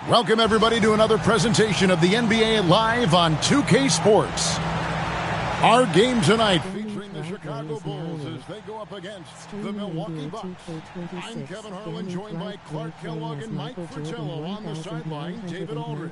Welcome, everybody, to another presentation of the NBA Live on 2K Sports. Our game tonight featuring the Chicago Bulls as they go up against the Milwaukee Bucks. I'm Kevin Harlan, joined by Clark Kellogg and Mike Fratello on the sideline, David Aldridge.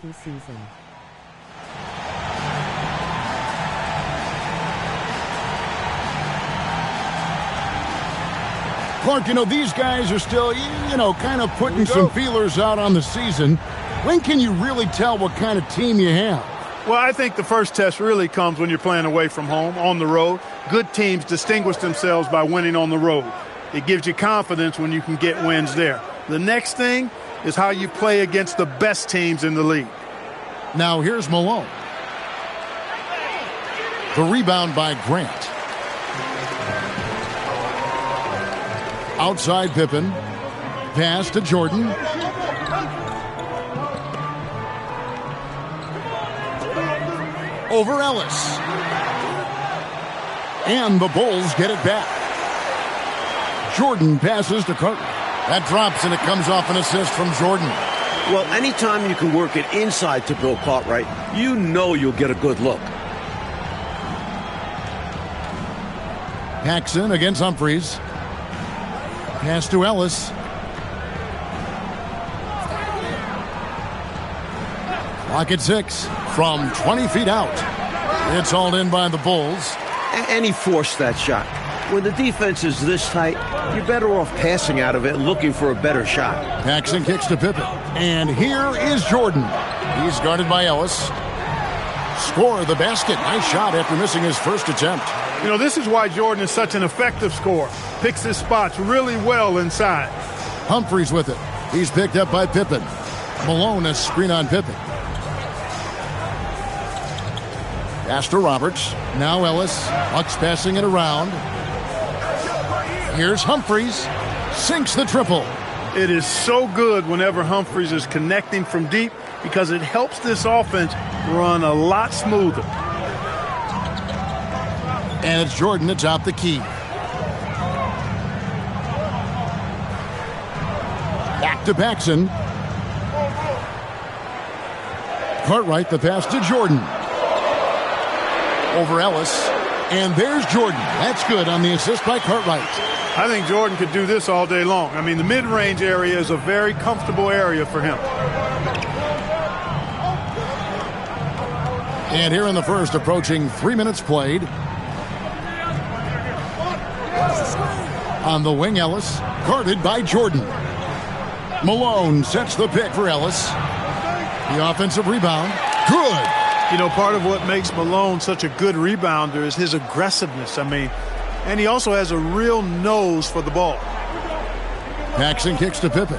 Clark, these guys are still, kind of putting some feelers out on the season. When can you really tell what kind of team you have? Well, I think the first test really comes when you're playing away from home, on the road. Good teams distinguish themselves by winning on the road. It gives you confidence when you can get wins there. The next thing is how you play against the best teams in the league. Now here's Malone. The rebound by Grant. Outside Pippen. Pass to Jordan. Over Ellis. And the Bulls get it back. Jordan passes to Carter. That drops and it comes off an assist from Jordan. Well, anytime you can work it inside to Bill Cartwright, you know you'll get a good look. Paxson against Humphries. Pass to Ellis. Clock at 6 from 20 feet out. It's hauled in by the Bulls. And he forced that shot. When the defense is this tight, you're better off passing out of it and looking for a better shot. Paxson kicks to Pippen. And here is Jordan. He's guarded by Ellis. Score the basket. Nice shot after missing his first attempt. This is why Jordan is such an effective scorer. Picks his spots really well inside. Humphries with it. He's picked up by Pippen. Malone a screen on Pippen. Pass to Roberts. Now Ellis. Bucks passing it around. Here's Humphries. Sinks the triple. It is so good whenever Humphries is connecting from deep because it helps this offense run a lot smoother. And it's Jordan to top the key. Back to Paxson. Cartwright, the pass to Jordan. Over Ellis. And there's Jordan. That's good on the assist by Cartwright. I think Jordan could do this all day long. The mid-range area is a very comfortable area for him. And here in the first, approaching 3 minutes played. On the wing, Ellis, guarded by Jordan. Malone sets the pick for Ellis. The offensive rebound. Good. Part of what makes Malone such a good rebounder is his aggressiveness. And he also has a real nose for the ball. Paxson kicks to Pippen.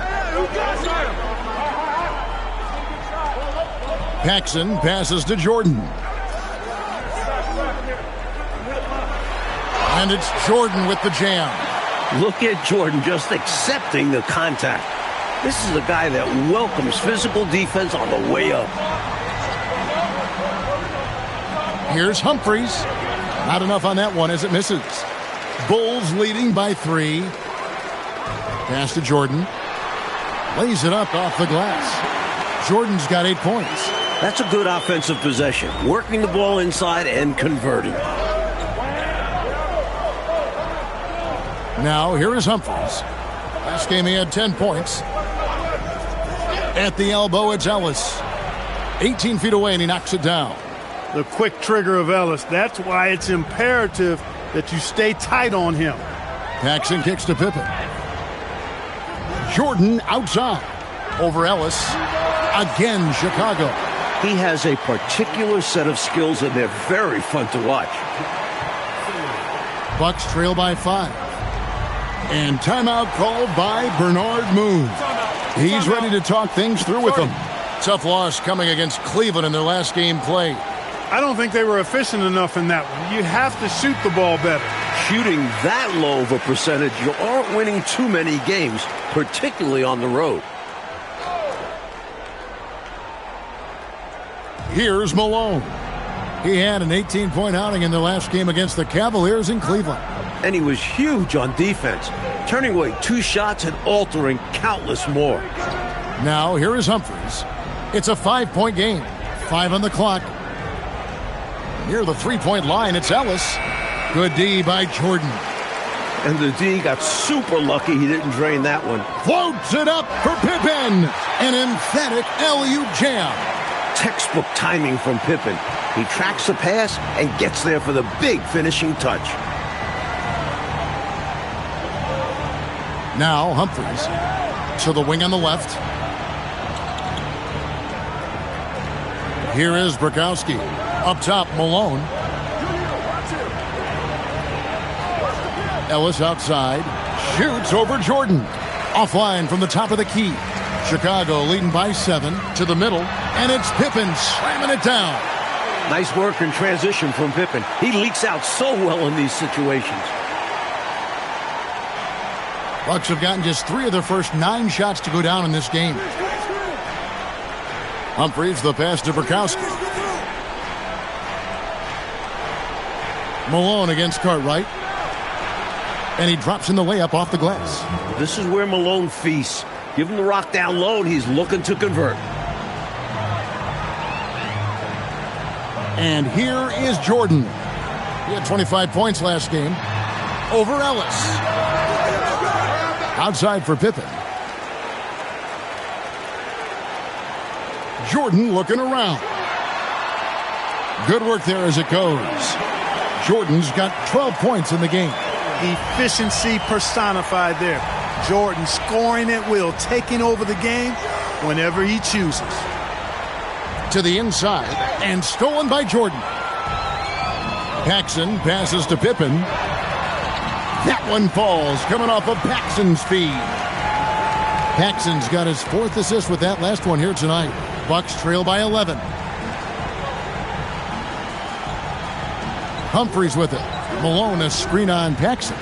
Paxson passes to Jordan. And it's Jordan with the jam. Look at Jordan just accepting the contact. This is a guy that welcomes physical defense on the way up. Here's Humphries. Not enough on that one as it misses. Bulls leading by 3. Pass to Jordan. Lays it up off the glass. Jordan's got 8 points. That's a good offensive possession. Working the ball inside and converting. Now here is Humphries. Last game he had 10 points. At the elbow, it's Ellis. 18 feet away and he knocks it down. The quick trigger of Ellis. That's why it's imperative that you stay tight on him. Paxson kicks to Pippen. Jordan outside. Over Ellis. Again, Chicago. He has a particular set of skills and they're very fun to watch. Bucks trail by 5. And timeout called by Bernard Moon. He's ready to talk things through with them. Tough loss coming against Cleveland in their last game played. I don't think they were efficient enough in that one. You have to shoot the ball better. Shooting that low of a percentage, you aren't winning too many games, particularly on the road. Here's Malone. He had an 18-point outing in their last game against the Cavaliers in Cleveland. And he was huge on defense, turning away 2 shots and altering countless more. Now here is Humphries. It's a 5-point game. 5 on the clock. Near the three-point line, it's Ellis. Good D by Jordan. And the D got super lucky he didn't drain that one. Floats it up for Pippen. An emphatic alley-oop jam. Textbook timing from Pippen. He tracks the pass and gets there for the big finishing touch. Now Humphries to the wing on the left. Here is Bukowski. Up top, Malone. Ellis outside. Shoots over Jordan. Offline from the top of the key. Chicago leading by 7 to the middle. And it's Pippen slamming it down. Nice work in transition from Pippen. He leaks out so well in these situations. Bucks have gotten just 3 of their first 9 shots to go down in this game. Humphries, the pass to Bukowski. Malone against Cartwright. And he drops in the layup off the glass. This is where Malone feasts. Give him the rock down low, and he's looking to convert. And here is Jordan. He had 25 points last game. Over Ellis. Outside for Pippen. Jordan looking around. Good work there as it goes. Jordan's got 12 points in the game. Efficiency personified there. Jordan scoring at will, taking over the game whenever he chooses. To the inside and stolen by Jordan. Paxson passes to Pippen. That one falls, coming off of Paxson's feed. Paxson's got his 4th assist with that last one here tonight. Bucks trail by 11. Humphries with it. Malone a screen on Paxson.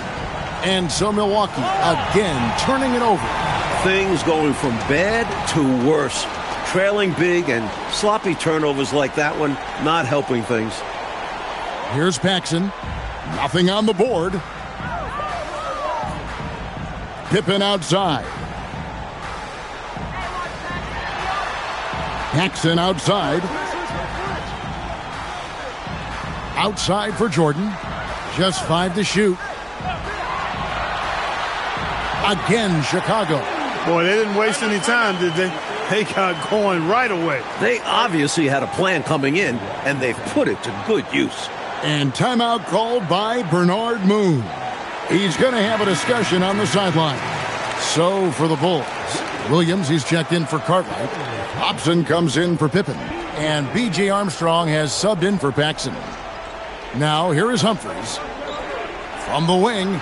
And so Milwaukee again turning it over. Things going from bad to worse. Trailing big and sloppy turnovers like that one not helping things. Here's Paxson. Nothing on the board. Pippen outside. Paxson outside. Outside for Jordan. Just 5 to shoot. Again, Chicago. Boy, they didn't waste any time, did they? They got going right away. They obviously had a plan coming in, and they've put it to good use. And timeout called by Bernard Moon. He's going to have a discussion on the sideline. So for the Bulls, Williams, he's checked in for Cartwright. Hobson comes in for Pippen. And B.J. Armstrong has subbed in for Paxson. Now here is Humphries. From the wing.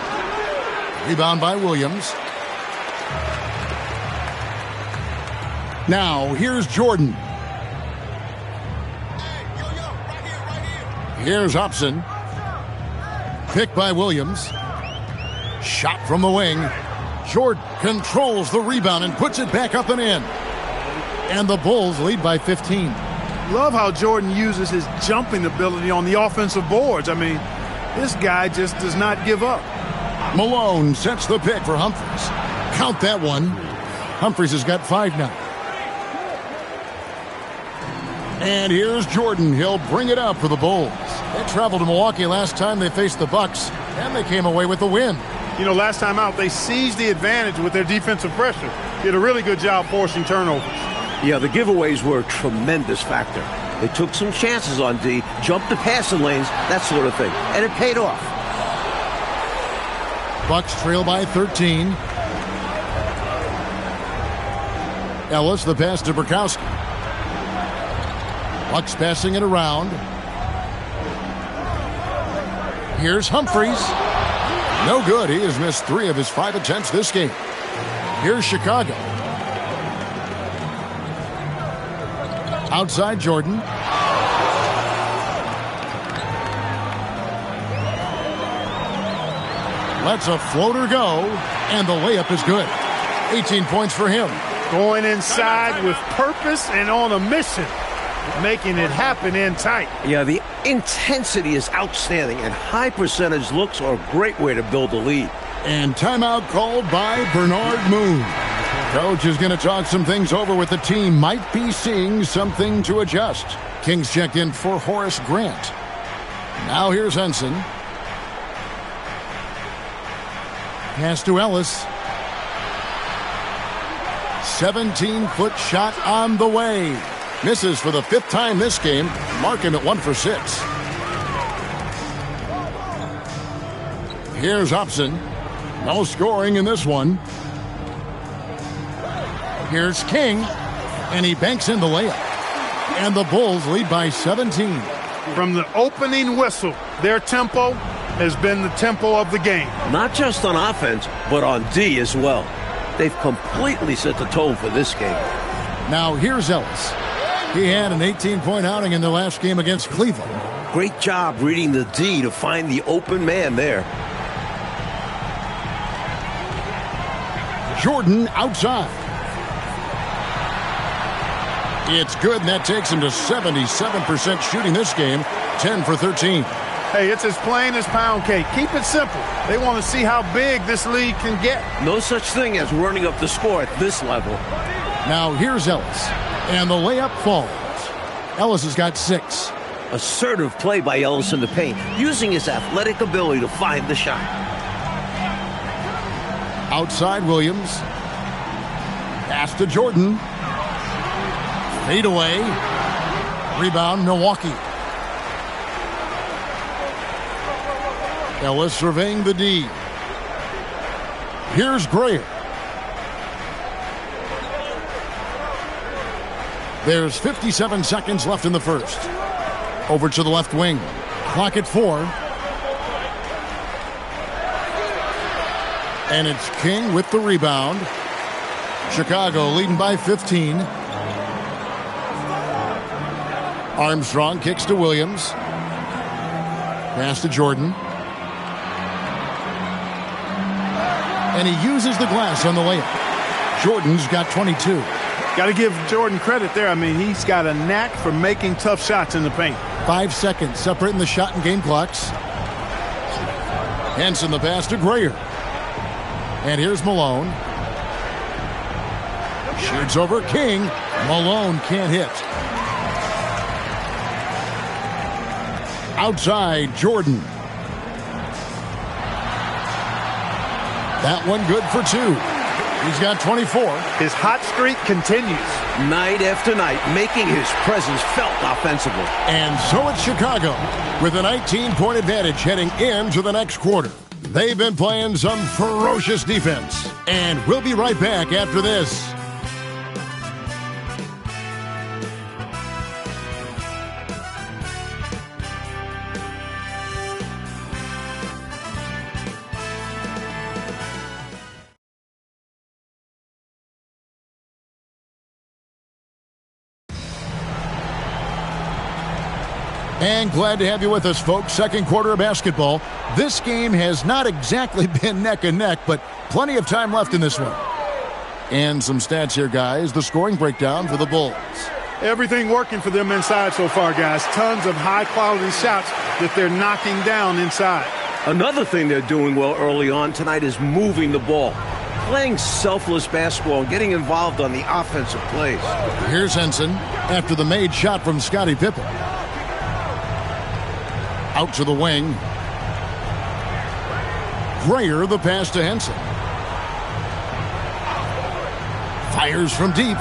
Rebound by Williams. Now here's Jordan. Here's Hobson. Picked by Williams. Shot from the wing. Jordan controls the rebound and puts it back up and in. And the Bulls lead by 15. Love how Jordan uses his jumping ability on the offensive boards. I mean, this guy just does not give up. Malone sets the pick for Humphries. Count that one. Humphries has got 5 now. And here's Jordan. He'll bring it up for the Bulls. They traveled to Milwaukee last time they faced the Bucks, and they came away with the win. You know, last time out, they seized the advantage with their defensive pressure. Did a really good job forcing turnovers. Yeah, the giveaways were a tremendous factor. They took some chances on D, jumped the passing lanes, that sort of thing, and it paid off. Bucks trail by 13. Ellis, the pass to Bukowski. Bucks passing it around. Here's Humphries. No good. He has missed 3 of his 5 attempts this game. Here's Chicago. Outside Jordan. Lets a floater go, and the layup is good. 18 points for him. Going inside with purpose and on a mission. Making it happen in tight. Yeah, the intensity is outstanding, and high percentage looks are a great way to build a lead. And timeout called by Bernard Moon. Coach is going to talk some things over with the team. Might be seeing something to adjust. Kings checked in for Horace Grant. Now here's Henson. Pass to Ellis. 17-foot shot on the way. Misses for the 5th time this game. Mark him at 1 for 6. Here's Hobson. No scoring in this one. Here's King. And he banks in the layup. And the Bulls lead by 17. From the opening whistle, their tempo has been the tempo of the game. Not just on offense, but on D as well. They've completely set the tone for this game. Now here's Ellis. He had an 18-point outing in the last game against Cleveland. Great job reading the D to find the open man there. Jordan outside. It's good, and that takes him to 77% shooting this game, 10 for 13. Hey, it's as plain as pound cake. Keep it simple. They want to see how big this league can get. No such thing as running up the score at this level. Now here's Ellis, and the layup falls. Ellis has got 6. Assertive play by Ellis in the paint, using his athletic ability to find the shot. Outside Williams. Pass to Jordan. Fade away. Rebound Milwaukee. Ellis surveying the D. Here's Grayer. There's 57 seconds left in the first. Over to the left wing. Clock at 4. And it's King with the rebound. Chicago leading by 15. Armstrong kicks to Williams. Pass to Jordan. And he uses the glass on the layup. Jordan's got 22. Got to give Jordan credit there. I mean, he's got a knack for making tough shots in the paint. 5 seconds separating the shot and game clocks. Henson the pass to Grayer. And here's Malone. Shoots over King. Malone can't hit. Outside Jordan. That one good for 2. He's got 24. His hot streak continues. Night after night, making his presence felt offensively. And so it's Chicago with a 19-point advantage heading into the next quarter. They've been playing some ferocious defense. And we'll be right back after this. And glad to have you with us, folks. Second quarter of basketball. This game has not exactly been neck and neck, but plenty of time left in this one. And some stats here, guys. The scoring breakdown for the Bulls. Everything working for them inside so far, guys. Tons of high-quality shots that they're knocking down inside. Another thing they're doing well early on tonight is moving the ball. Playing selfless basketball and getting involved on the offensive plays. Here's Henson after the made shot from Scottie Pippen. Out to the wing. Grayer the pass to Henson. Fires from deep.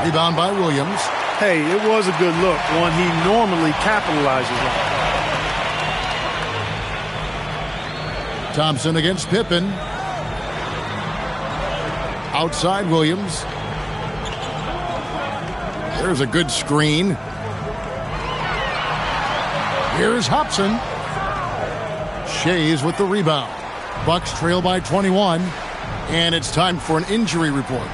Rebound by Williams. Hey, it was a good look, one he normally capitalizes on. Thompson against Pippen. Outside Williams. There's a good screen. Here's Hobson. Shays with the rebound. Bucks trail by 21. And it's time for an injury report.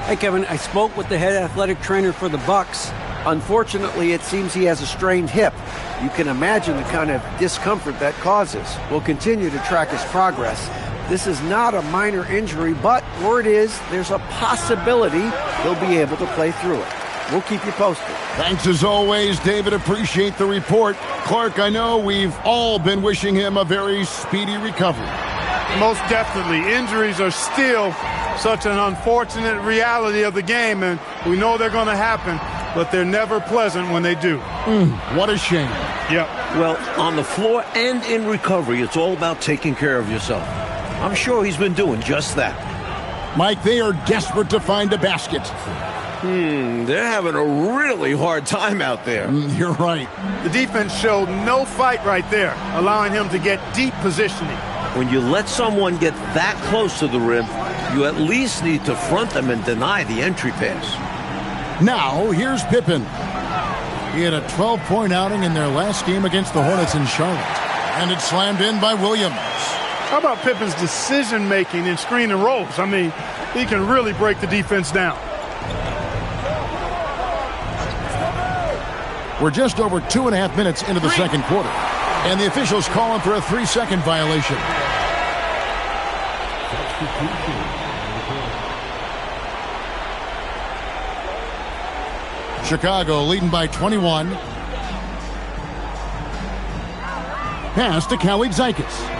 Hey, Kevin, I spoke with the head athletic trainer for the Bucks. Unfortunately, it seems he has a strained hip. You can imagine the kind of discomfort that causes. We'll continue to track his progress. This is not a minor injury, but word is there's a possibility he'll be able to play through it. We'll keep you posted. Thanks as always, David. Appreciate the report. Clark, I know we've all been wishing him a very speedy recovery. Most definitely. Injuries are still such an unfortunate reality of the game, and we know they're going to happen, but they're never pleasant when they do. What a shame. Yep. Well, on the floor and in recovery, it's all about taking care of yourself. I'm sure he's been doing just that. Mike, they are desperate to find a basket. They're having a really hard time out there. You're right. The defense showed no fight right there, allowing him to get deep positioning. When you let someone get that close to the rim, you at least need to front them and deny the entry pass. Now, here's Pippen. He had a 12-point outing in their last game against the Hornets in Charlotte. And it's slammed in by Williams. How about Pippen's decision-making in screen and rolls? I mean, he can really break the defense down. We're just over 2.5 minutes into the second quarter. And the officials calling for a 3-second violation. Chicago leading by 21. Pass to Kawhi-Zeikis.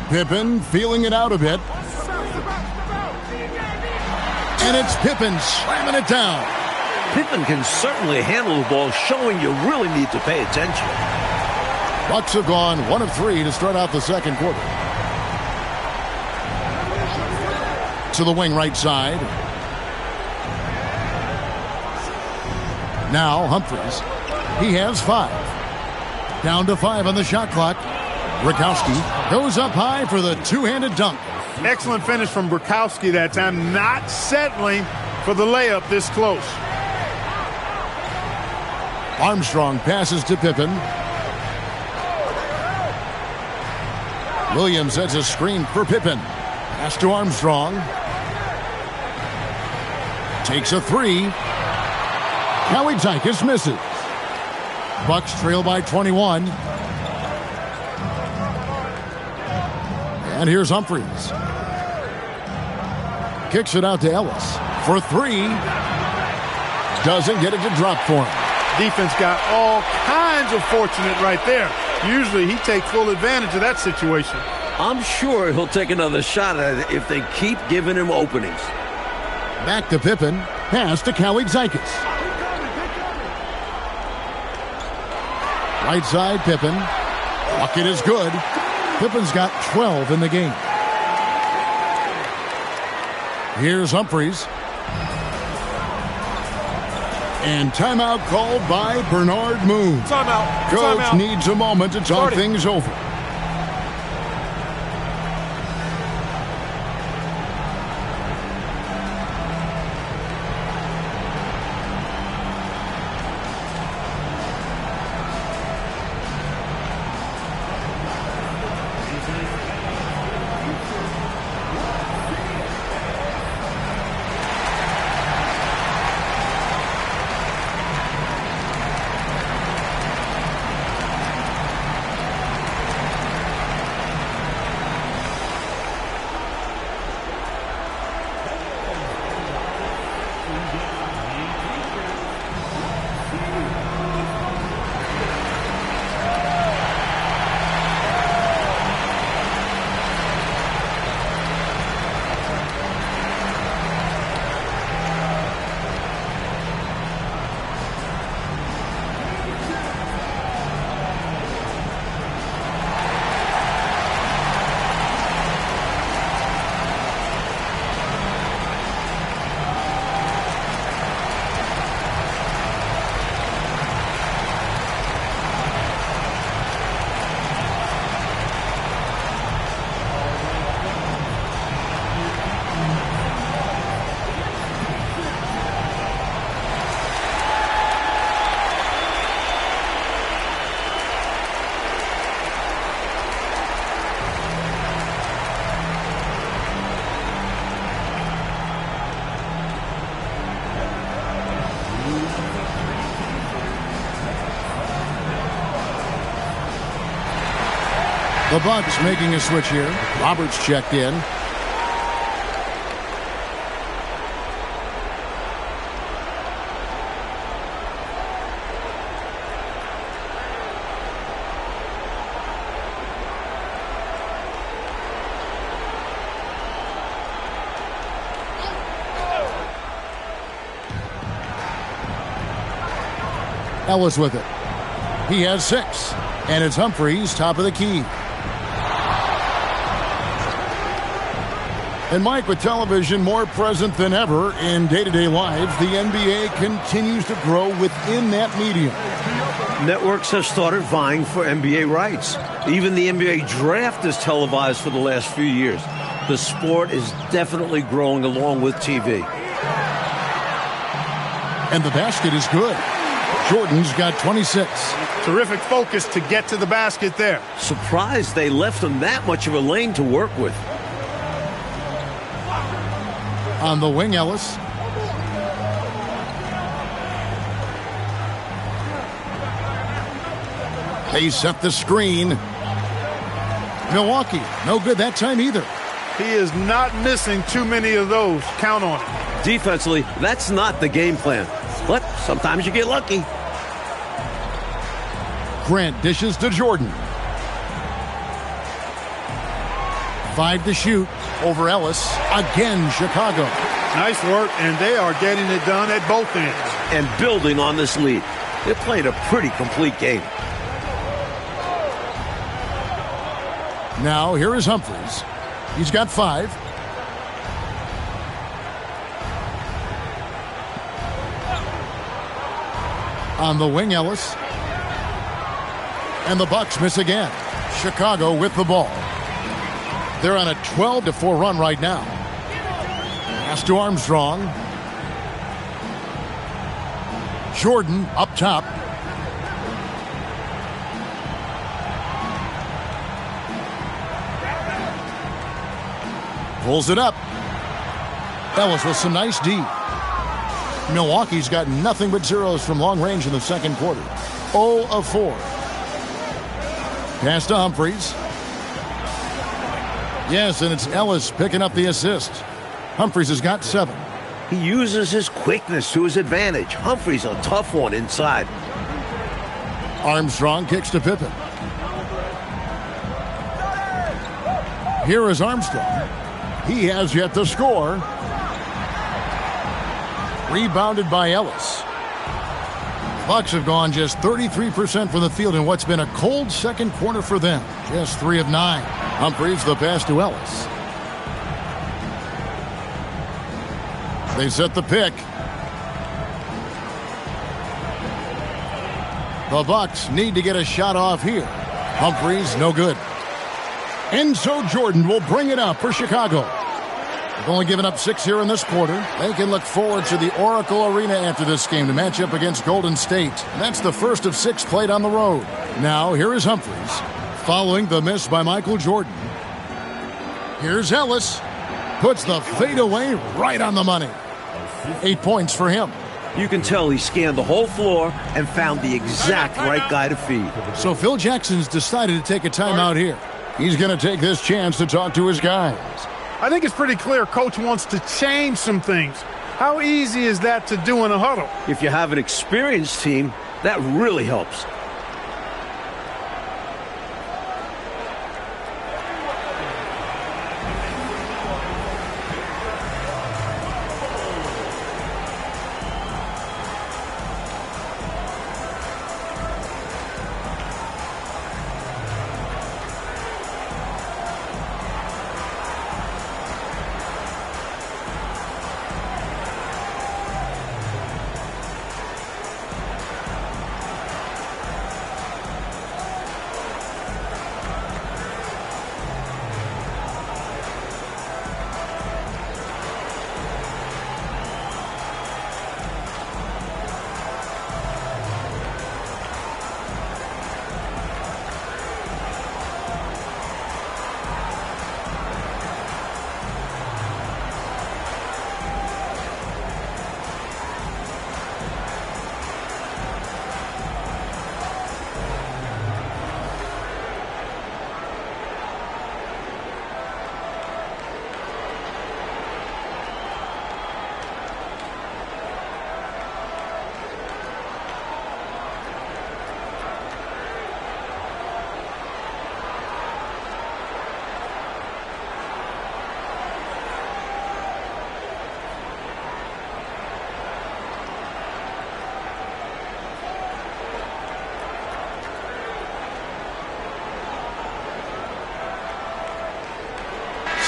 Pippen feeling it out a bit. And it's Pippen slamming it down. Pippen can certainly handle the ball, showing you really need to pay attention. Bucks have gone 1 of 3 to start out the second quarter. To the wing right side. Now Humphries. He has 5. Down to 5 on the shot clock. Bukowski goes up high for the two-handed dunk. Excellent finish from Bukowski that time, not settling for the layup this close. Armstrong passes to Pippen. Williams sets a screen for Pippen. Pass to Armstrong. Takes a 3. Kawhi-Zeikis misses. Bucks trail by 21. And here's Humphries. Kicks it out to Ellis for 3. Doesn't get it to drop for him. Defense got all kinds of fortunate right there. Usually he takes full advantage of that situation. I'm sure he'll take another shot at it if they keep giving him openings. Back to Pippen. Pass to Kawhi-Zeikis. Right side, Pippen. Bucket is good. Pippen's got 12 in the game. Here's Humphries. And timeout called by Bernard Moon. Timeout. Coach Timeout. needs a moment to talk things over. The Bucks making a switch here. Roberts checked in. Ellis with it. He has 6. And it's Humphries, top of the key. And Mike, with television more present than ever in day-to-day lives, the NBA continues to grow within that medium. Networks have started vying for NBA rights. Even the NBA draft is televised for the last few years. The sport is definitely growing along with TV. And the basket is good. Jordan's got 26. Terrific focus to get to the basket there. Surprised they left him that much of a lane to work with. On the wing, Ellis. They set the screen. Milwaukee, no good that time either. He is not missing too many of those. Count on it. Defensively, that's not the game plan. But sometimes you get lucky. Grant dishes to Jordan. 5 to shoot over Ellis. Again, Chicago. Nice work, and they are getting it done at both ends. And building on this lead. They played a pretty complete game. Now, here is Humphries. He's got 5. On the wing, Ellis. And the Bucks miss again. Chicago with the ball. They're on a 12-4 run right now. Pass to Armstrong. Jordan up top. Pulls it up. Ellis with some nice D. Milwaukee's got nothing but zeros from long range in the second quarter. 0 of 4. Pass to Humphries. Yes, and it's Ellis picking up the assist. Humphries has got 7. He uses his quickness to his advantage. Humphries a tough one inside. Armstrong kicks to Pippen. Here is Armstrong. He has yet to score. Rebounded by Ellis. Bucks have gone just 33% from the field in what's been a cold second quarter for them. Just 3 of 9. Humphries the pass to Ellis. They set the pick. The Bucks need to get a shot off here. Humphries no good. And so Jordan will bring it up for Chicago. They've only given up 6 here in this quarter. They can look forward to the Oracle Arena after this game to match up against Golden State. And that's the first of 6 played on the road. Now, here is Humphries, following the miss by Michael Jordan. Here's Ellis. Puts the fadeaway right on the money. 8 points for him. You can tell he scanned the whole floor and found the exact right guy to feed. So Phil Jackson's decided to take a timeout here. He's going to take this chance to talk to his guys. I think it's pretty clear Coach wants to change some things. How easy is that to do in a huddle? If you have an experienced team, that really helps.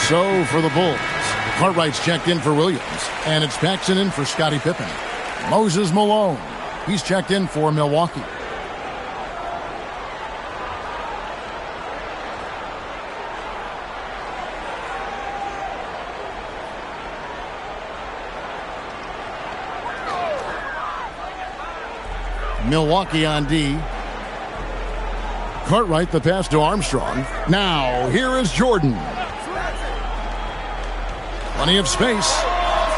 So for the Bulls, Cartwright's checked in for Williams, and it's Paxson in for Scottie Pippen. Moses Malone, he's checked in for Milwaukee. Milwaukee on D. Cartwright the pass to Armstrong. Now here is Jordan. Plenty of space.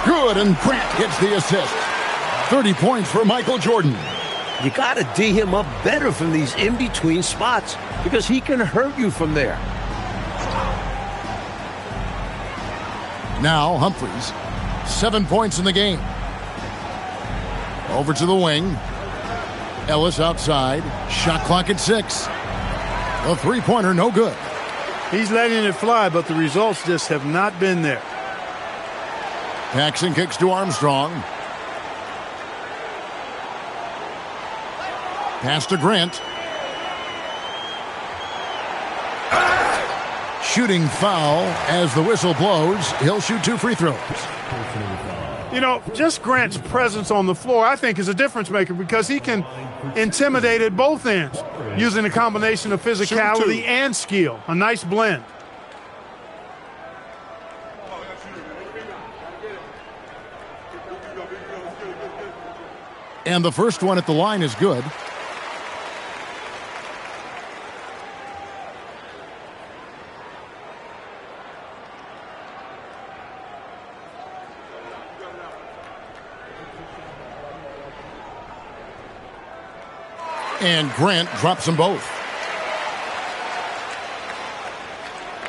Good, and Grant gets the assist. 30 points for Michael Jordan. You got to D him up better from these in-between spots because he can hurt you from there. Now Humphries. 7 points in the game. Over to the wing. Ellis outside. Shot clock at 6. The three-pointer no good. He's letting it fly, but the results just have not been there. Paxson kicks to Armstrong. Pass to Grant. Shooting foul as the whistle blows. He'll shoot 2 free throws. You know, just Grant's presence on the floor, I think, is a difference maker because he can intimidate at both ends using a combination of physicality and skill. A nice blend. And the first one at the line is good. And Grant drops them both.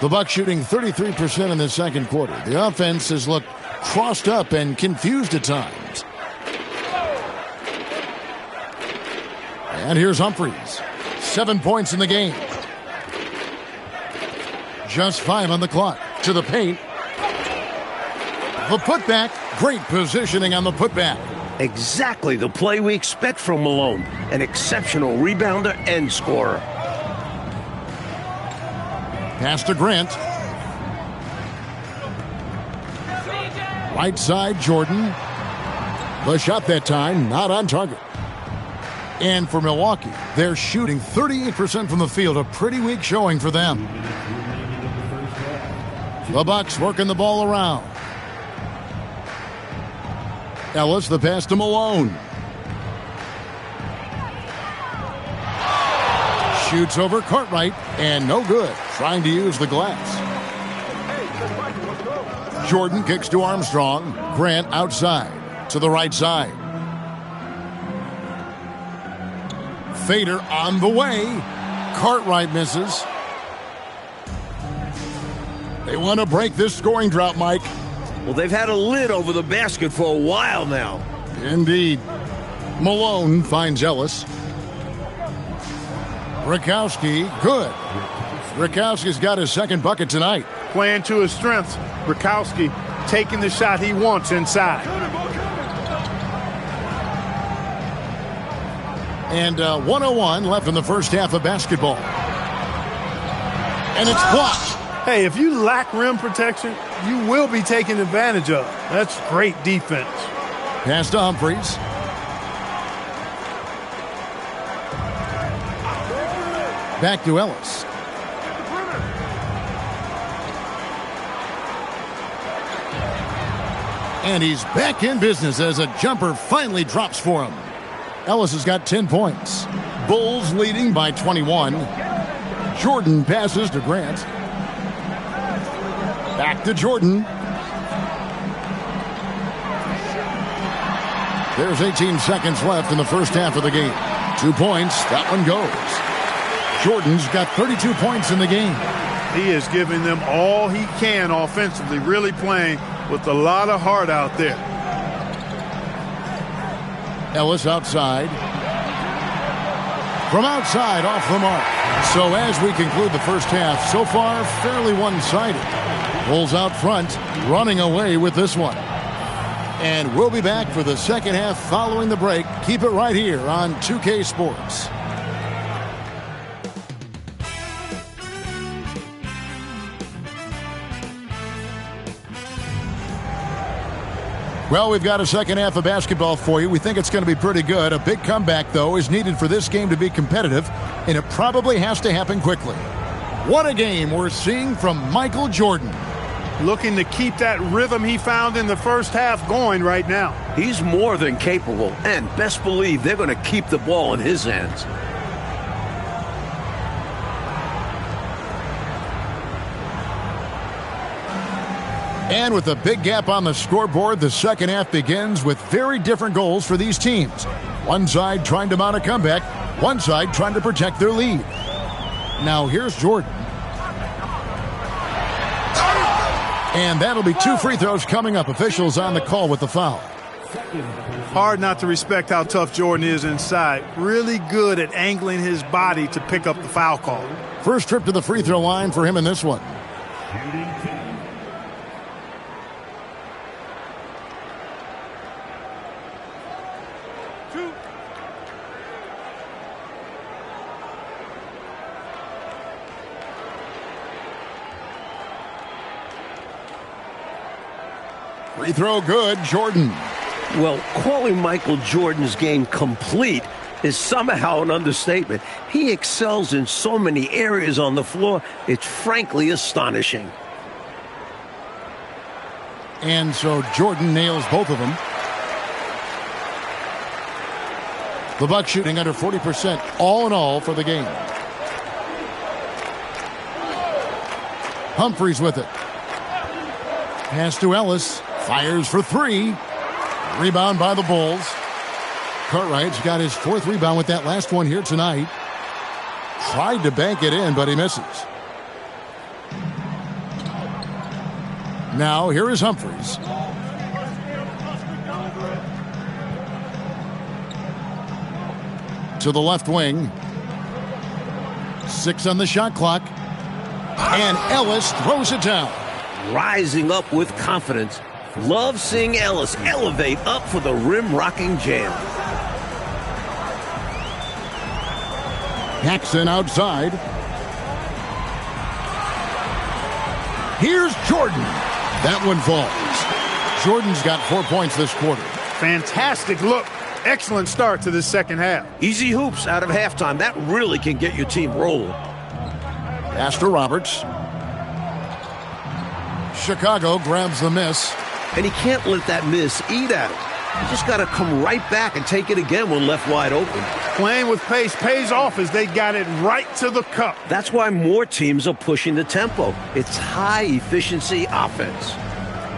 The Bucks shooting 33% in the second quarter. The offense has looked crossed up and confused at times. And here's Humphries. 7 points in the game. Just 5 on the clock. To the paint. The putback. Great positioning on the putback. Exactly the play we expect from Malone. An exceptional rebounder and scorer. Pass to Grant. Right side, Jordan. The shot that time, not on target. And for Milwaukee, they're shooting 38% from the field. A pretty weak showing for them. The Bucks working the ball around. Ellis, the pass to Malone. Shoots over Cartwright, and no good. Trying to use the glass. Jordan kicks to Armstrong. Grant outside to the right side. Fader on the way. Cartwright misses. They want to break this scoring drought, Mike. Well, they've had a lid over the basket for a while now. Indeed. Malone finds Ellis. Rakowski, good. Rakowski's got his second bucket tonight. Playing to his strengths. Rakowski taking the shot he wants inside. And 1:01 left in the first half of basketball. And it's blocked. Hey, if you lack rim protection, you will be taken advantage of. That's great defense. Pass to Humphries. Back to Ellis. And he's back in business as a jumper finally drops for him. Ellis has got 10 points. Bulls leading by 21. Jordan passes to Grant. Back to Jordan. There's 18 seconds left in the first half of the game. 2 points. That one goes. Jordan's got 32 points in the game. He is giving them all he can offensively, really playing with a lot of heart out there. Ellis outside. From outside, off the mark. So as we conclude the first half, so far fairly one-sided. Bulls out front, running away with this one. And we'll be back for the second half following the break. Keep it right here on 2K Sports. Well, we've got a second half of basketball for you. We think it's going to be pretty good. A big comeback, though, is needed for this game to be competitive, and it probably has to happen quickly. What a game we're seeing from Michael Jordan. Looking to keep that rhythm he found in the first half going right now. He's more than capable, and best believe they're going to keep the ball in his hands. And with a big gap on the scoreboard, the second half begins with very different goals for these teams. One side trying to mount a comeback, one side trying to protect their lead. Now here's Jordan. And that'll be 2 free throws coming up. Officials on the call with the foul. Hard not to respect how tough Jordan is inside. Really good at angling his body to pick up the foul call. First trip to the free throw line for him in this one. Free throw good, Jordan. Well, calling Michael Jordan's game complete is somehow an understatement. He excels in so many areas on the floor, it's frankly astonishing. And so Jordan nails both of them. The Bucks shooting under 40% all in all for the game. Humphries with it. Pass to Ellis. Fires for 3. Rebound by the Bulls. Cartwright's got his 4th rebound with that last one here tonight. Tried to bank it in, but he misses. Now here is Humphries. To the left wing. 6 on the shot clock. And Ellis throws it down. Rising up with confidence. Love seeing Ellis elevate up for the rim-rocking jam. Jackson outside. Here's Jordan. That one falls. Jordan's got 4 points this quarter. Fantastic look. Excellent start to this second half. Easy hoops out of halftime. That really can get your team rolling. Pass to Roberts. Chicago grabs the miss. And he can't let that miss eat at him. You just got to come right back and take it again when left wide open. Playing with pace pays off as they got it right to the cup. That's why more teams are pushing the tempo. It's high-efficiency offense.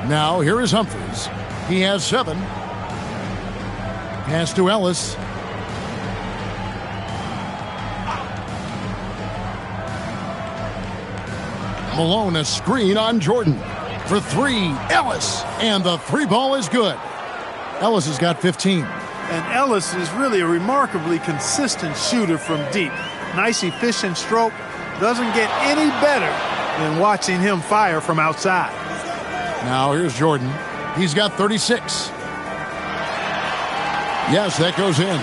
Now here is Humphries. He has 7. Pass to Ellis. Malone, a screen on Jordan. For 3, Ellis. And the 3 ball is good. Ellis has got 15. And Ellis is really a remarkably consistent shooter from deep. Nice, efficient stroke. Doesn't get any better than watching him fire from outside. Now here's Jordan. He's got 36. Yes, that goes in.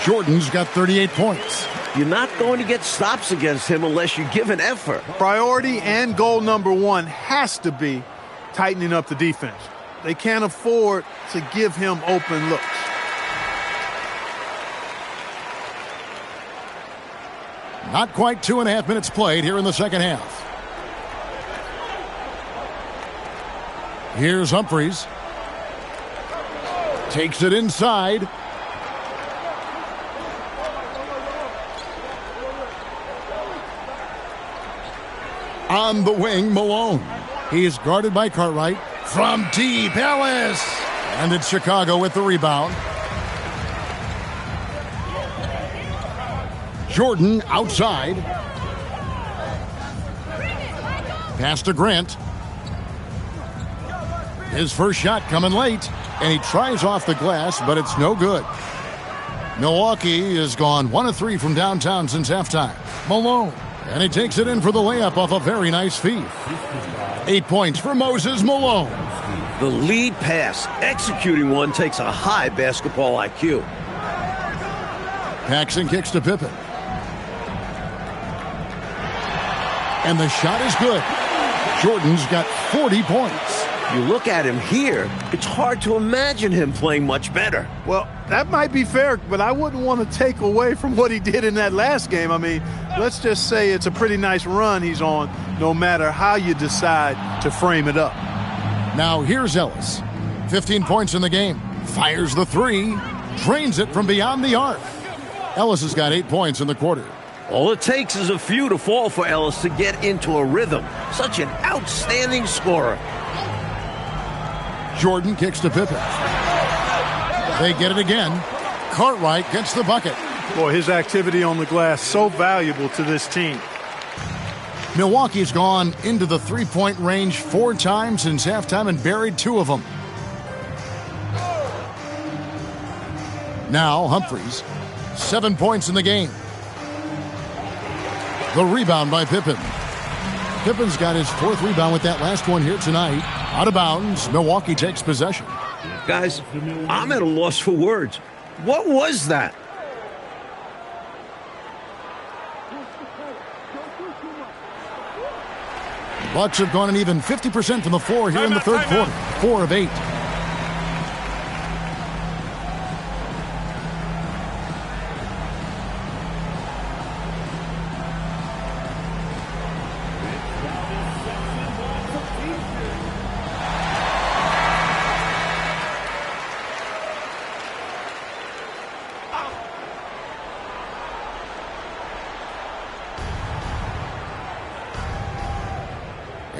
Jordan's got 38 points. You're not going to get stops against him unless you give an effort. Priority and goal number 1 has to be tightening up the defense. They can't afford to give him open looks. Not quite 2.5 minutes played here in the second half. Here's Humphries. Takes it inside. On the wing, Malone. He is guarded by Cartwright. From deep, Ellis. And it's Chicago with the rebound. Jordan outside. Pass to Grant. His first shot coming late. And he tries off the glass, but it's no good. Milwaukee has gone 1 of 3 from downtown since halftime. Malone. And he takes it in for the layup off a very nice feed. 8 points for Moses Malone. The lead pass, executing one, takes a high basketball IQ. Paxson kicks to Pippen. And the shot is good. Jordan's got 40 points. You look at him here, it's hard to imagine him playing much better. Well, that might be fair, but I wouldn't want to take away from what he did in that last game. I mean, let's just say it's a pretty nice run he's on, no matter how you decide to frame it up. Now here's Ellis. 15 points in the game. Fires the three. Drains it from beyond the arc. Ellis has got 8 points in the quarter. All it takes is a few to fall for Ellis to get into a rhythm. Such an outstanding scorer. Jordan kicks to Pippen. They get it again. Cartwright gets the bucket. Boy, his activity on the glass so valuable to this team. Milwaukee's gone into the three-point range 4 times since halftime and buried 2 of them. Now Humphries, 7 points in the game. The rebound by Pippen. Pippen's got his 4th rebound with that last one here tonight. Out of bounds, Milwaukee takes possession. Guys, I'm at a loss for words. What was that? Bucks have gone an even 50% from the floor here in the third quarter. 4 of 8.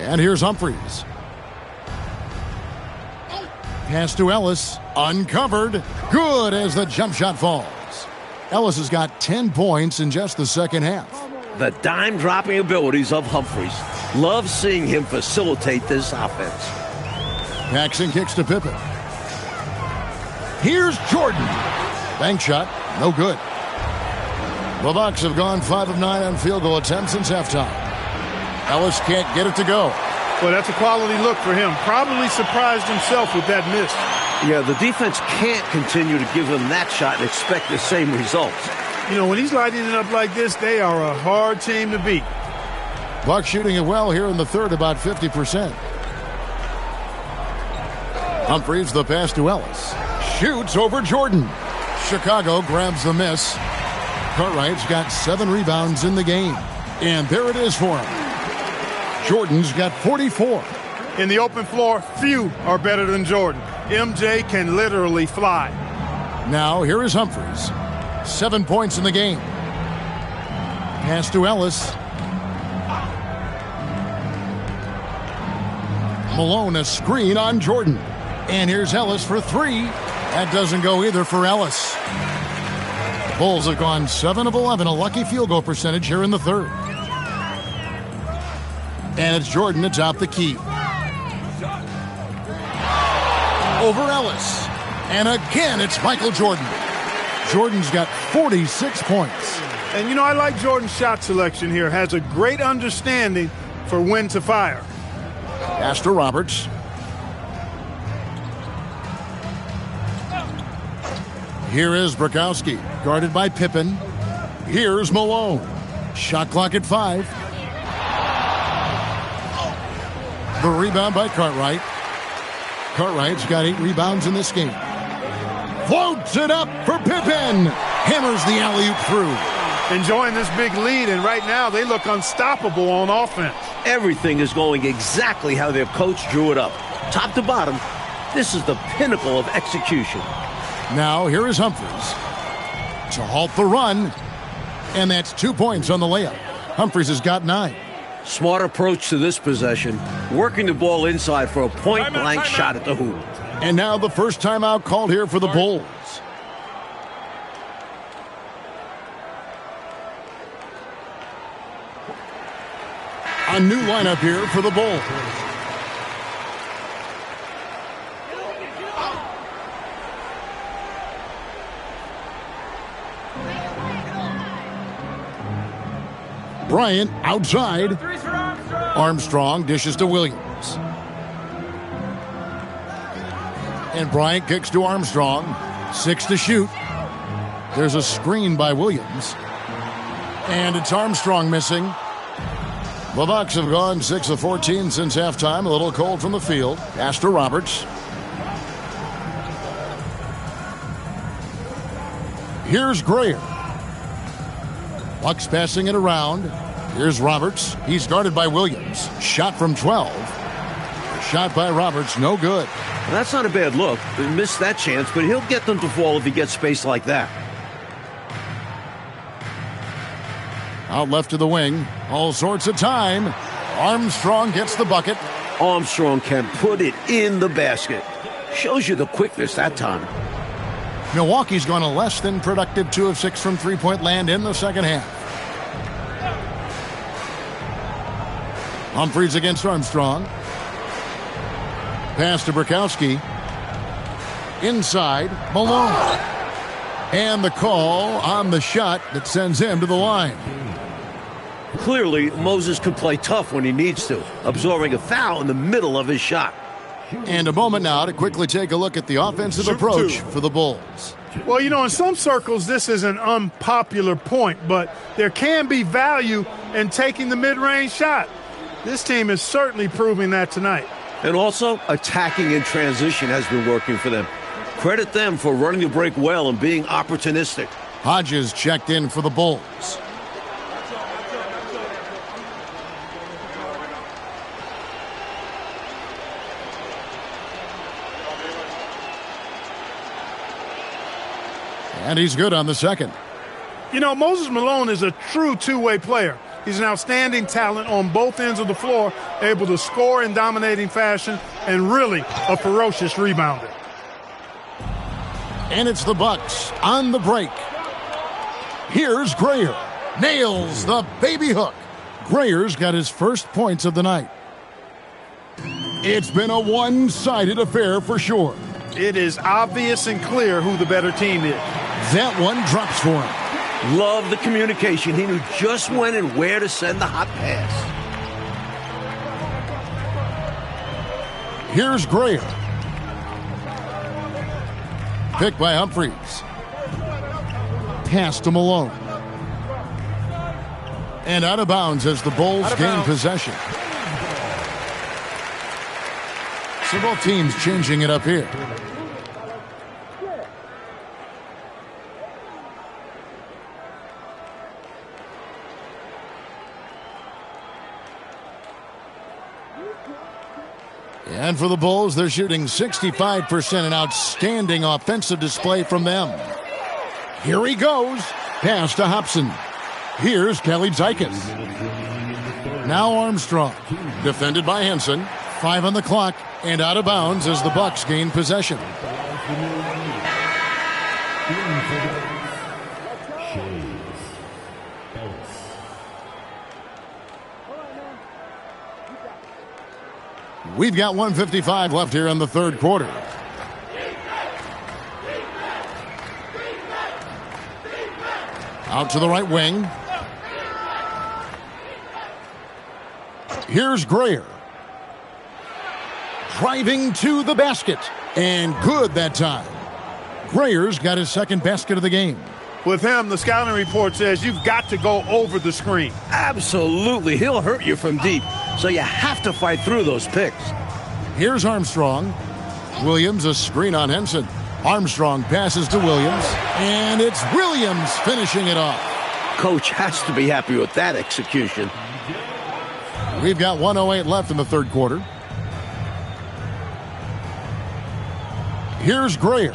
And here's Humphries. Pass to Ellis. Uncovered. Good as the jump shot falls. Ellis has got 10 points in just the second half. The dime-dropping abilities of Humphries. Love seeing him facilitate this offense. Paxson kicks to Pippen. Here's Jordan. Bank shot. No good. The Bucks have gone 5 of 9 on field goal attempts since halftime. Ellis can't get it to go. Well, that's a quality look for him. Probably surprised himself with that miss. Yeah, the defense can't continue to give him that shot and expect the same results. You know, when he's lighting it up like this, they are a hard team to beat. Bucks shooting it well here in the third, about 50%. Humphries, the pass to Ellis. Shoots over Jordan. Chicago grabs the miss. Cartwright's got 7 rebounds in the game. And there it is for him. Jordan's got 44. In the open floor, few are better than Jordan. MJ can literally fly. Now here is Humphries. 7 points in the game. Pass to Ellis. Malone a screen on Jordan. And here's Ellis for 3. That doesn't go either for Ellis. Bulls have gone 7 of 11, a lucky field goal percentage here in the third. And it's Jordan to top the key. Over Ellis. And again, it's Michael Jordan. Jordan's got 46 points. And, you know, I like Jordan's shot selection here. Has a great understanding for when to fire. Pass to Roberts. Here is Bukowski, guarded by Pippen. Here's Malone. Shot clock at 5. The rebound by Cartwright. Cartwright's got 8 rebounds in this game. Floats it up for Pippen. Hammers the alley-oop through. Enjoying this big lead, and right now they look unstoppable on offense. Everything is going exactly how their coach drew it up. Top to bottom, this is the pinnacle of execution. Now here is Humphries to halt the run. And that's 2 points on the layup. Humphries has got 9. Smart approach to this possession, working the ball inside for a point-blank shot at the hoop. And now the first timeout called here for the Bulls. A new lineup here for the Bulls. Bryant outside. Armstrong dishes to Williams. And Bryant kicks to Armstrong. 6 to shoot. There's a screen by Williams. And it's Armstrong missing. The Bucks have gone 6 of 14 since halftime. A little cold from the field. Pass to Roberts. Here's Greer. Bucks passing it around. Here's Roberts. He's guarded by Williams. Shot from 12. Shot by Roberts, no good. Well, that's not a bad look. He missed that chance, but he'll get them to fall if he gets space like that. Out left to the wing. All sorts of time. Armstrong gets the bucket. Armstrong can put it in the basket. Shows you the quickness that time. Milwaukee's gone a less than productive 2 of 6 from three-point land in the second half. Humphries against Armstrong. Pass to Bukowski. Inside, Malone. And the call on the shot that sends him to the line. Clearly, Moses can play tough when he needs to, absorbing a foul in the middle of his shot. And a moment now to quickly take a look at the offensive approach for the Bulls. Well, you know, in some circles, this is an unpopular point, but there can be value in taking the mid-range shot. This team is certainly proving that tonight. And also, attacking in transition has been working for them. Credit them for running the break well and being opportunistic. Hodges checked in for the Bulls. And he's good on the second. You know, Moses Malone is a true two-way player. He's an outstanding talent on both ends of the floor, able to score in dominating fashion, and really a ferocious rebounder. And it's the Bucks on the break. Here's Greer. Nails the baby hook. Grayer's got his first points of the night. It's been a one-sided affair for sure. It is obvious and clear who the better team is. That one drops for him. Love the communication. He knew just when and where to send the hot pass. Here's Greer. Picked by Humphries. Pass to Malone. And out of bounds as the Bulls gain possession. So both teams changing it up here. And for the Bulls, they're shooting 65%, an outstanding offensive display from them. Here he goes. Pass to Hobson. Here's Kelly Zeikas. Now Armstrong. Defended by Henson. 5 on the clock and out of bounds as the Bucks gain possession. We've got 1:55 left here in the third quarter. Out to the right wing. Here's Greer. Driving to the basket. And good that time. Grayer's got his second basket of the game. With him, the scouting report says you've got to go over the screen. Absolutely. He'll hurt you from deep. So you have to fight through those picks. Here's Armstrong. Williams, a screen on Henson. Armstrong passes to Williams. And it's Williams finishing it off. Coach has to be happy with that execution. We've got 1:08 left in the third quarter. Here's Greer.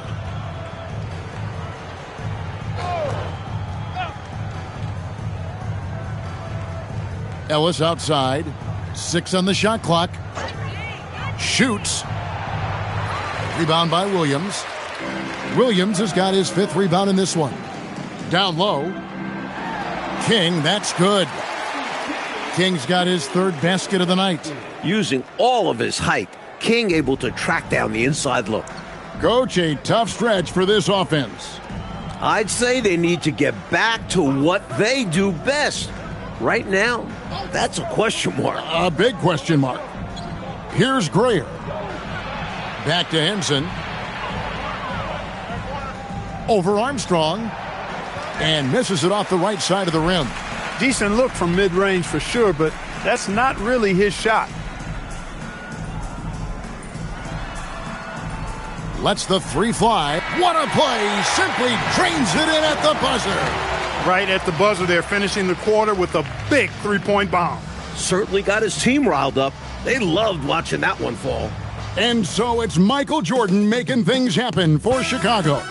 Ellis outside. 6 on the shot clock. Shoots. Rebound by Williams. Williams has got his 5th rebound in this one. Down low. King, that's good. King's got his 3rd basket of the night. Using all of his height, King able to track down the inside look. Coach, a tough stretch for this offense. I'd say they need to get back to what they do best. Right now, that's a question mark. A big question mark. Here's Greer. Back to Henson. Over Armstrong. And misses it off the right side of the rim. Decent look from mid-range for sure, but That's not really his shot. Lets the three fly. What a play. Simply drains it in at the buzzer. Right at the buzzer there, finishing the quarter with a big three-point bomb. Certainly got his team riled up. They loved watching that one fall. And so it's Michael Jordan making things happen for Chicago.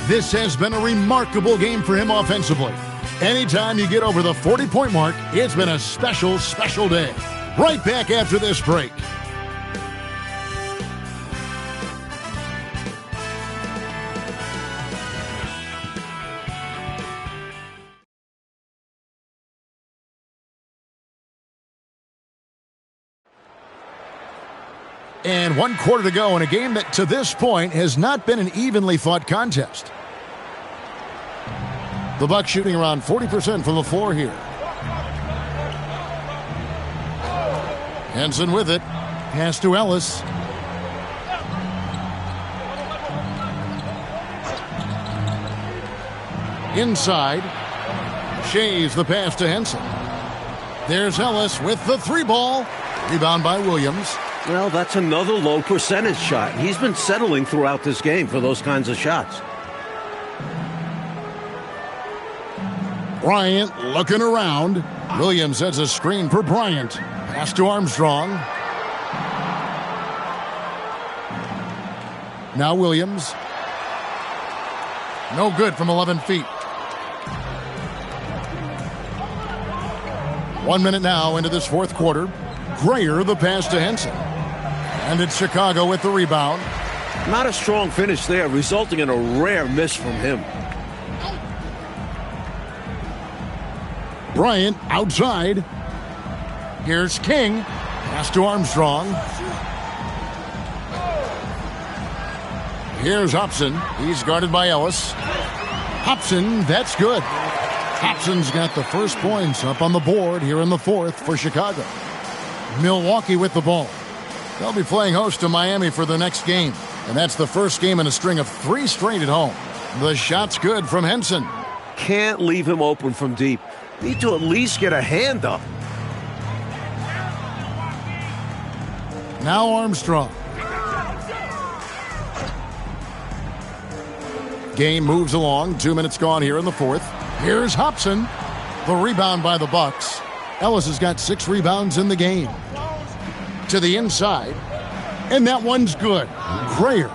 This has been a remarkable game for him offensively. Anytime you get over the 40-point mark, it's been a special, special day. Right back after this break. And 1 quarter to go in a game that to this point has not been an evenly fought contest. The Bucks shooting around 40% from the floor here. Henson with it. Pass to Ellis. Inside. Shays the pass to Henson. There's Ellis with the three ball. Rebound by Williams. Well, that's another low percentage shot. He's been settling throughout this game for those kinds of shots. Bryant looking around. Williams sets a screen for Bryant. Pass to Armstrong. Now Williams. No good from 11 feet. 1 minute now into this fourth quarter. Grayer the pass to Henson. And it's Chicago with the rebound. Not a strong finish there, resulting in a rare miss from him. Bryant outside. Here's King. Pass to Armstrong. Here's Hobson. He's guarded by Ellis. Hobson, that's good. Hobson's got the first points up on the board here in the fourth for Chicago. Milwaukee with the ball. They'll be playing host to Miami for the next game. And that's the first game in a string of 3 straight at home. The shot's good from Henson. Can't leave him open from deep. Need to at least get a hand up. Now Armstrong. Game moves along. 2 minutes gone here in the fourth. Here's Hobson. The rebound by the Bucks. Ellis has got 6 rebounds in the game. To the inside. And that one's good. Grayer.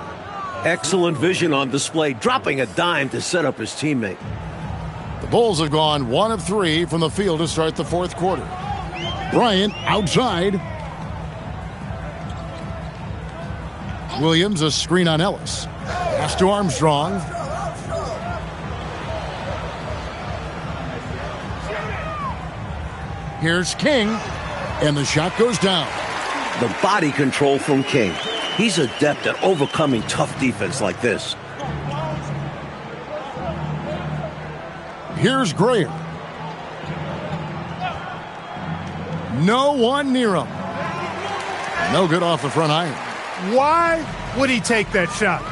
Excellent vision on display, dropping a dime to set up his teammate. The Bulls have gone 1 of 3 from the field to start the fourth quarter. Bryant outside. Williams a screen on Ellis. Pass to Armstrong. Here's King. And the shot goes down. The body control from King. He's adept at overcoming tough defense like this. Here's Grayer. No one near him. No good off the front iron. Why would he take that shot?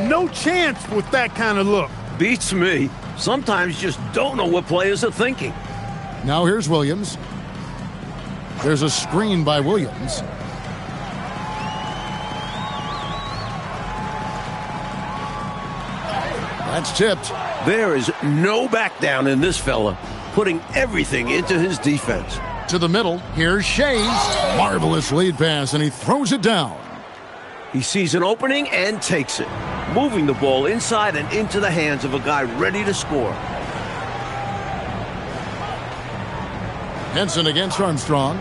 No chance with that kind of look. Beats me. Sometimes just don't know what players are thinking. Now here's Williams. There's a screen by Williams. That's tipped. There is no back down in this fella, putting everything into his defense. To the middle, here's Shays. Marvelous lead pass, and he throws it down. He sees an opening and takes it, moving the ball inside and into the hands of a guy ready to score. Henson against Armstrong.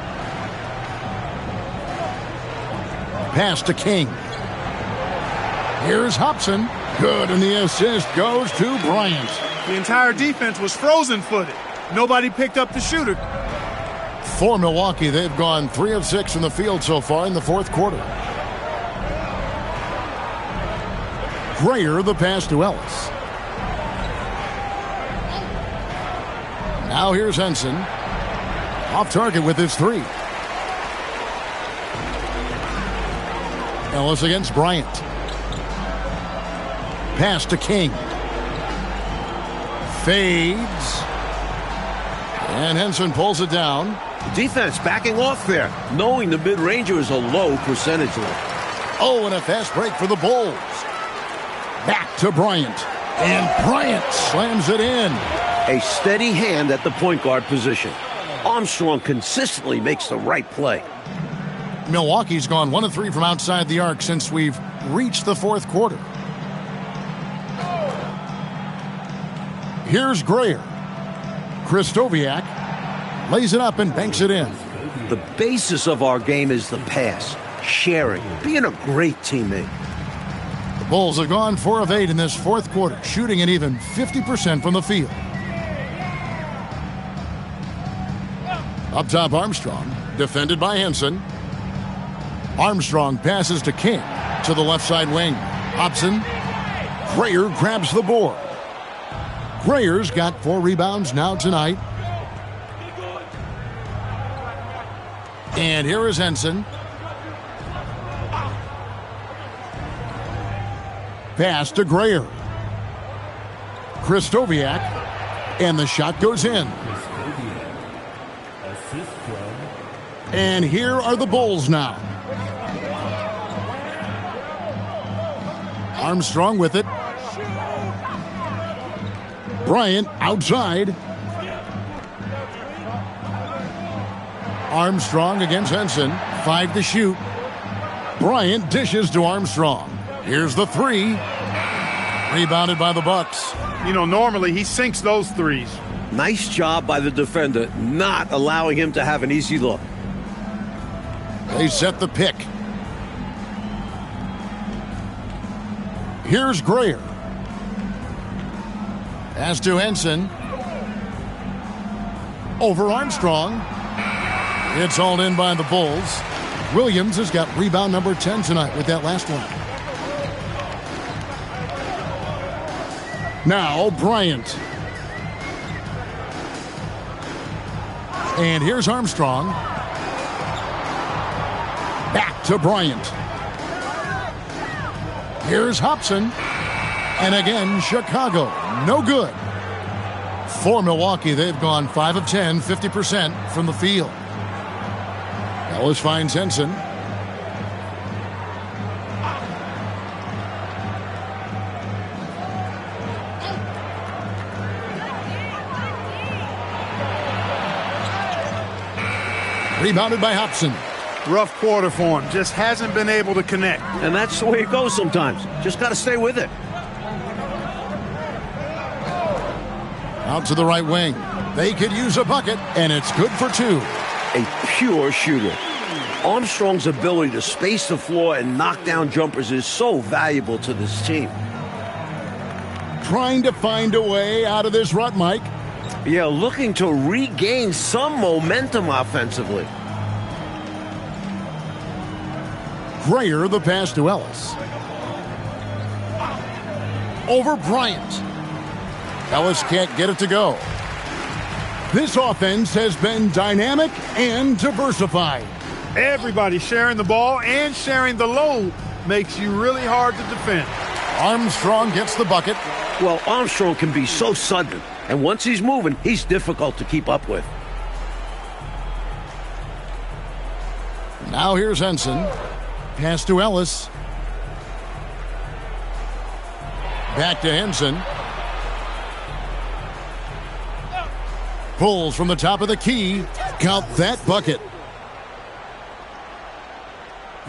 Pass to King. Here's Hobson. Good, and the assist goes to Bryant. The entire defense was frozen-footed. Nobody picked up the shooter. For Milwaukee, they've gone 3 of 6 from the field so far in the fourth quarter. Grayer the pass to Ellis. Now here's Henson. Off target with his 3. Ellis against Bryant. Pass to King. Fades. And Henson pulls it down. Defense backing off there, knowing the mid-ranger is a low percentage level. Oh, and a fast break for the Bulls. Back to Bryant. And Bryant slams it in. A steady hand at the point guard position. Armstrong consistently makes the right play. Milwaukee's gone 1 of 3 from outside the arc since we've reached the fourth quarter. Here's Grayer. Kristoviak lays it up and banks it in. The basis of our game is the pass, sharing, being a great teammate. The Bulls have gone 4 of 8 in this fourth quarter, shooting an even 50% from the field. Up top, Armstrong, defended by Henson. Armstrong passes to King to the left side wing. Hobson. Grayer grabs the board. Grayer's got 4 rebounds now tonight. And here is Henson. Pass to Grayer. Kristoviak. And the shot goes in. And here are the Bulls now. Armstrong with it. Bryant outside. Armstrong against Henson. 5 to shoot. Bryant dishes to Armstrong. Here's the 3. Rebounded by the Bucks. You know, normally he sinks those threes. Nice job by the defender, not allowing him to have an easy look. They set the pick. Here's Grayer. Pass to Henson. Over Armstrong. It's hauled in by the Bulls. Williams has got rebound number 10 tonight with that last one. Now Bryant. And here's Armstrong. Back to Bryant. Here's Hobson. And again, Chicago. No good. For Milwaukee, they've gone 5 of 10, 50% from the field. Ellis finds Henson. Rebounded by Hobson. Rough quarter for him. Just hasn't been able to connect. And that's the way it goes sometimes. Just got to stay with it. Out to the right wing. They could use a bucket, and it's good for 2. A pure shooter. Armstrong's ability to space the floor and knock down jumpers is so valuable to this team. Trying to find a way out of this rut, Mike. Yeah, looking to regain some momentum offensively. Grayer, the pass to Ellis. Over Bryant. Ellis can't get it to go. This offense has been dynamic and diversified. Everybody sharing the ball and sharing the load makes you really hard to defend. Armstrong gets the bucket. Well, Armstrong can be so sudden, and once he's moving, he's difficult to keep up with. Now here's Henson. Pass to Ellis. Back to Henson. Pulls from the top of the key. Count that bucket.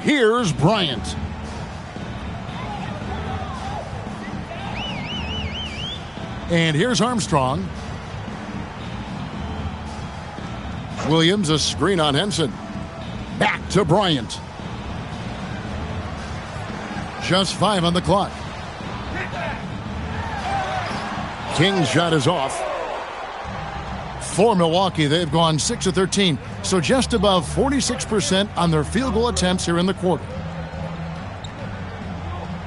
Here's Bryant. And here's Armstrong. Williams, a screen on Henson. Back to Bryant. Just 5 on the clock. King's shot is off. For Milwaukee, they've gone 6 of 13, so just above 46% on their field goal attempts here in the quarter.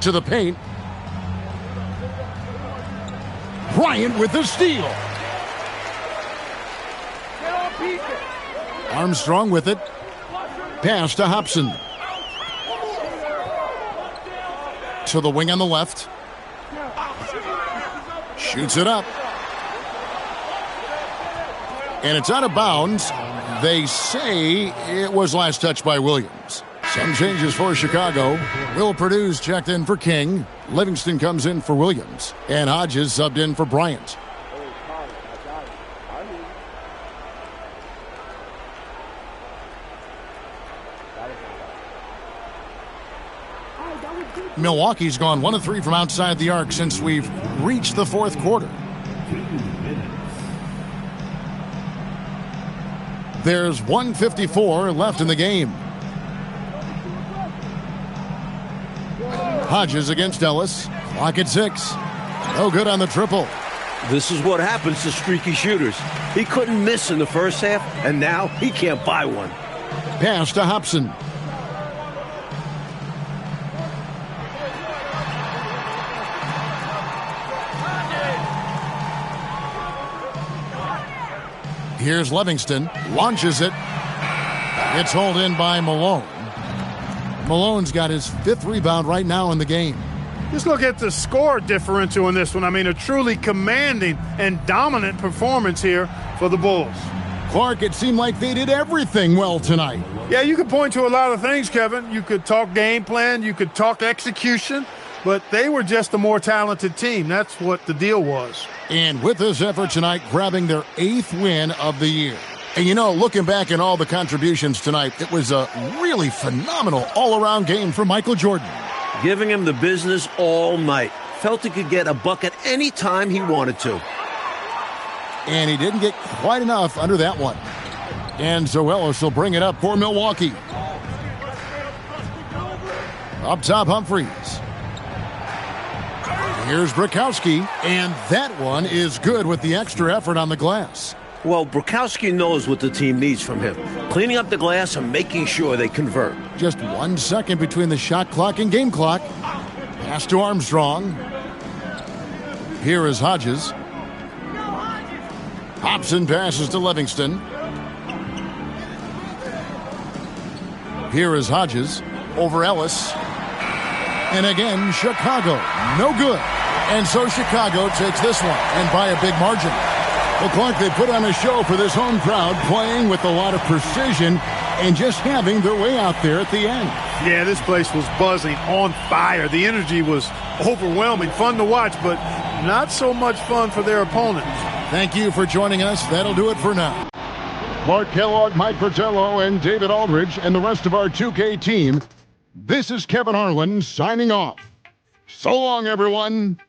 To the paint. Bryant with the steal. Armstrong with it. Pass to Hobson. To the wing on the left. Shoots it up. And it's out of bounds. They say it was last touched by Williams. Some changes for Chicago. Will Purdue's checked in for King. Livingston comes in for Williams. And Hodges subbed in for Bryant. Milwaukee's gone 1 of 3 from outside the arc since we've reached the fourth quarter. There's 1:54 left in the game. Hodges against Ellis. Clock at 6. No good on the triple. This is what happens to streaky shooters. He couldn't miss in the first half, and now he can't buy one. Pass to Hobson. Here's Livingston, launches it. It's hauled in by Malone. Malone's got his 5th rebound right now in the game. Just look at the score differential in this one. I mean, a truly commanding and dominant performance here for the Bulls. Clark, it seemed like they did everything well tonight. Yeah, you could point to a lot of things, Kevin. You could talk game plan, you could talk execution, but they were just a more talented team. That's what the deal was. And with this effort tonight, grabbing their 8th win of the year. And you know, looking back at all the contributions tonight, it was a really phenomenal all-around game for Michael Jordan. Giving him the business all night. Felt he could get a bucket any time he wanted to. And he didn't get quite enough under that one. And so Ellis will bring it up for Milwaukee. Up top, Humphries. Here's Brukowski, and that one is good with the extra effort on the glass. Well, Brukowski knows what the team needs from him. Cleaning up the glass and making sure they convert. Just 1 second between the shot clock and game clock. Pass to Armstrong. Here is Hodges. Hobson passes to Livingston. Here is Hodges over Ellis. And again, Chicago, no good. And so Chicago takes this one, and by a big margin. Well, Clark, they put on a show for this home crowd, playing with a lot of precision and just having their way out there at the end. Yeah, this place was buzzing, on fire. The energy was overwhelming, fun to watch, but not so much fun for their opponents. Thank you for joining us. That'll do it for now. Mark Kellogg, Mike Fratello, and David Aldridge, and the rest of our 2K team. This is Kevin Harlan signing off. So long, everyone.